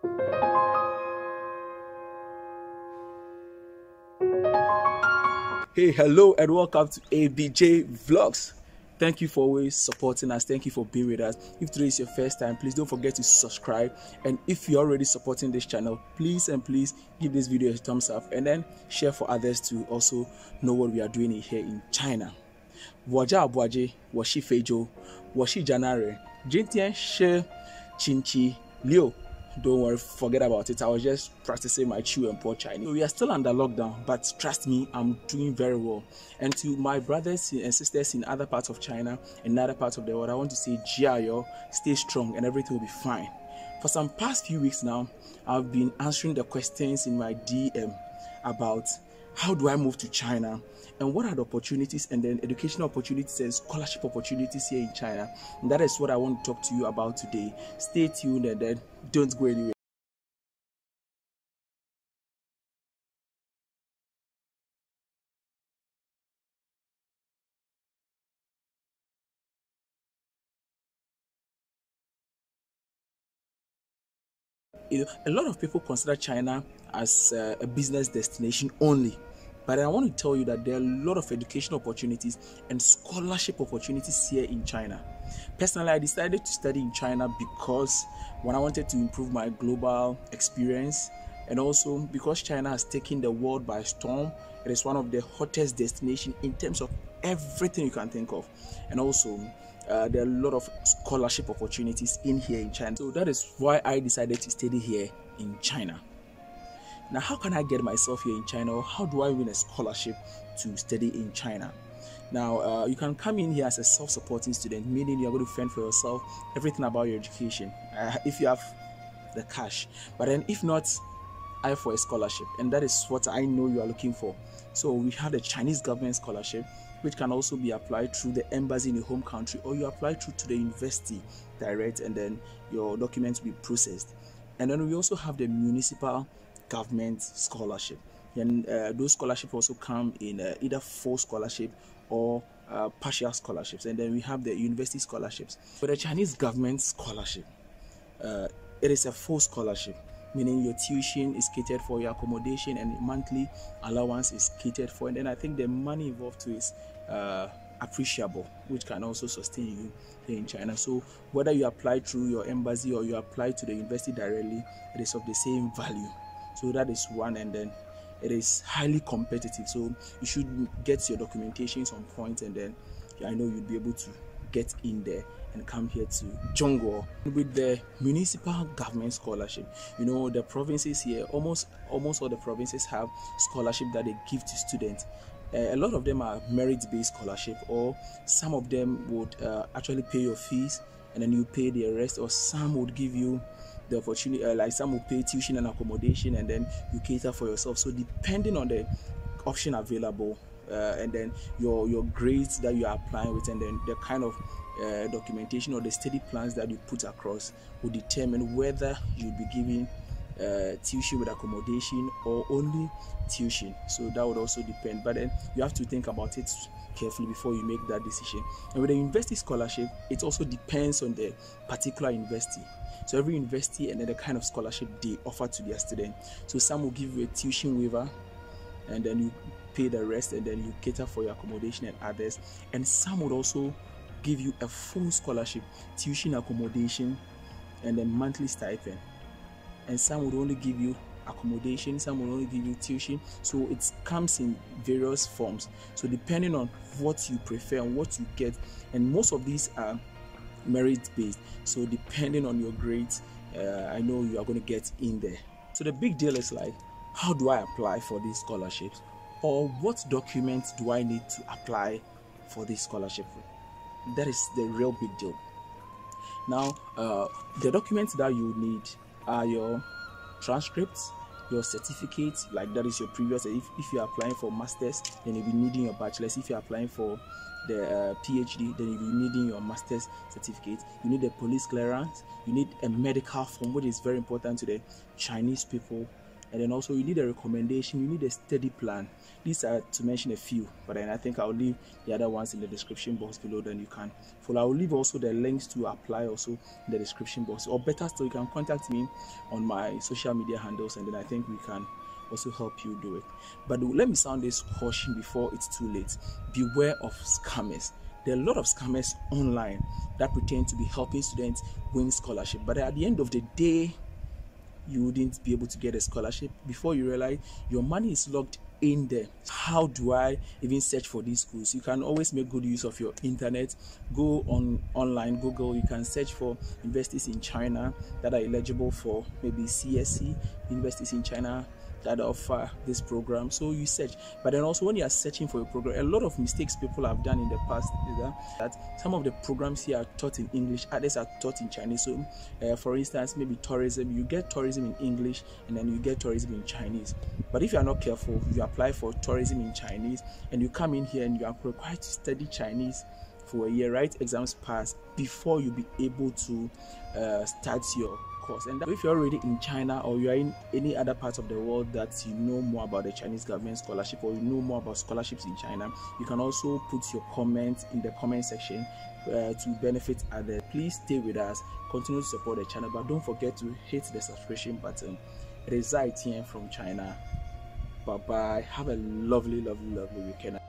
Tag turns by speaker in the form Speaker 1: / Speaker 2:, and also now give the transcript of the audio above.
Speaker 1: Hey, hello, and welcome to ABJ Vlogs. Thank you for always supporting us. Thank you for being with us. If today is your first time, please don't forget to subscribe. And if you're already supporting this channel, please give this video a thumbs up and then share for others to also know what we are doing here in China. Waja abuaje, washi fejo, washi janare, jintien she chinchi leo. Don't worry, forget about it. I was just practicing my chew and poor Chinese. We are still under lockdown, but trust me, I'm doing very well. And to my brothers and sisters in other parts of China and other parts of the world, I want to say, Jiayo, stay strong and everything will be fine. For some past few weeks now, I've been answering the questions in my DM about how do I move to China and what are the opportunities and then educational opportunities and scholarship opportunities here in China. And that is what I want to talk to you about today. Stay tuned and then don't go anywhere. A lot of people consider China as a business destination only. But I want to tell you that there are a lot of educational opportunities and scholarship opportunities here in China. Personally, I decided to study in China because when I wanted to improve my global experience, and also because China has taken the world by storm. It is one of the hottest destinations in terms of everything you can think of. And also, there are a lot of scholarship opportunities in here in China. So that is why I decided to study here in China. Now, how can I get myself here in China, or how do I win a scholarship to study in China? Now, you can come in here as a self-supporting student, meaning you're going to fend for yourself, everything about your education, if you have the cash. But then if not, I for a scholarship, and that is what I know you are looking for. So we have the Chinese government scholarship, which can also be applied through the embassy in your home country, or you apply through to the university direct, and then your documents will be processed. And then we also have the municipal government scholarship, and those scholarships also come in either full scholarship or partial scholarships. And then we have the university scholarships. For the Chinese government scholarship, it is a full scholarship, meaning your tuition is catered for, your accommodation and monthly allowance is catered for, and then I think the money involved too is appreciable, which can also sustain you here in China. So whether you apply through your embassy or you apply to the university directly, it is of the same value. So that is one, and then it is highly competitive. So you should get your documentations on point, and then I know you'll be able to get in there and come here to Zhongguo. With the municipal government scholarship, you know, the provinces here, almost all the provinces have scholarship that they give to students. A lot of them are merit-based scholarship, or some of them would actually pay your fees and then you pay the rest, or some would give you the opportunity, like some will pay tuition and accommodation and then you cater for yourself. So depending on the option available, and then your grades that you are applying with, and then the kind of documentation or the study plans that you put across will determine whether you'll be giving tuition with accommodation or only tuition. So that would also depend, but then you have to think about it carefully before you make that decision. And with the university scholarship, it also depends on the particular university. So every university and then the kind of scholarship they offer to their students. So some will give you a tuition waiver, and then you pay the rest, and then you cater for your accommodation and others. And some would also give you a full scholarship, tuition, accommodation, and then monthly stipend. And some would only give you accommodation, some will only give you tuition. So it comes in various forms. So depending on what you prefer and what you get, and most of these are merit-based. So depending on your grades, I know you are going to get in there. So the big deal is like, how do I apply for these scholarships, or what documents do I need to apply for this scholarship? That is the real big deal. Now, the documents that you need are your transcripts, your certificates, like that is your previous. If you are applying for masters, then you'll be needing your bachelor's. If you're applying for the PhD, then you'll be needing your master's certificate. You need a police clearance. You need a medical form, which is very important to the Chinese people. and then also you need a recommendation, you need a study plan. These are to mention a few, but then I think I'll leave the other ones in the description box below, then you can follow. I'll leave also the links to apply also in the description box, or better still, you can contact me on my social media handles, and then I think we can also help you do it. But let me sound this caution before it's too late. Beware of scammers. There are a lot of scammers online that pretend to be helping students win scholarship, but at the end of the day, you wouldn't be able to get a scholarship. Before you realize, your money is locked in there. How do I even search for these schools? You can always make good use of your internet. Go online, Google. You can search for universities in China that are eligible for maybe CSC, universities in China that offer this program. So you search, but then also when you are searching for a program, a lot of mistakes people have done in the past is that some of the programs here are taught in English, others are taught in Chinese. So for instance, maybe tourism, you get tourism in English and then you get tourism in Chinese. But if you are not careful, you apply for tourism in Chinese and you come in here and you are required to study Chinese for a year, write exams pass before you be able to start your course. And if you're already in China, or you're in any other part of the world that you know more about the Chinese government scholarship, or you know more about scholarships in China, you can also put your comments in the comment section to benefit others. Please stay with us, continue to support the channel, but don't forget to hit the subscription button. It is Zai Tian from China. Bye bye. Have a lovely weekend.